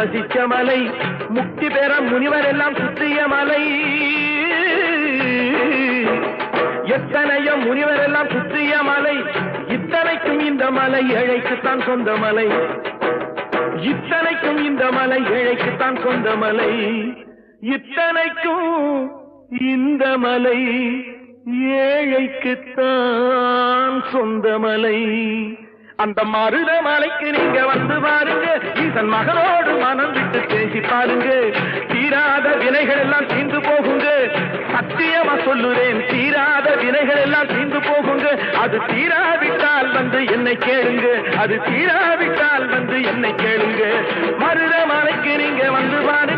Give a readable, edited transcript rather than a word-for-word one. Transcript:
வசிச்ச மலை, முக்தி பெற முனிவர் எல்லாம் சுற்றிய மலை. எத்தனையோ முனிவர் எல்லாம் சுற்றிய மலை, இத்தனைக்கும் இந்த மலை ஏழைக்குத்தான் சொந்த மலை. இத்தனைக்கும் இந்த மலை ஏழைக்குத்தான் சொந்த மலை. இத்தனைக்கும் இந்த மலை ஏழைக்குத்தான் சொந்த மலை. அந்த மருத மலைக்கு நீங்க வந்து பாருங்க, ஈசன் மகனோடு மனம் விட்டு பேசி பாருங்க. தீராத வினைகள் எல்லாம் தீர்ந்து போகுங்க, சத்தியமா சொல்லுறேன், தீராத வினைகள் எல்லாம் தீர்ந்து போகுங்க. அது தீராவிட்டால் வந்து என்னை கேளுங்க, அது தீராவிட்டால் வந்து என்னை கேளுங்க. மருத மலைக்கு நீங்க வந்து பாருங்க.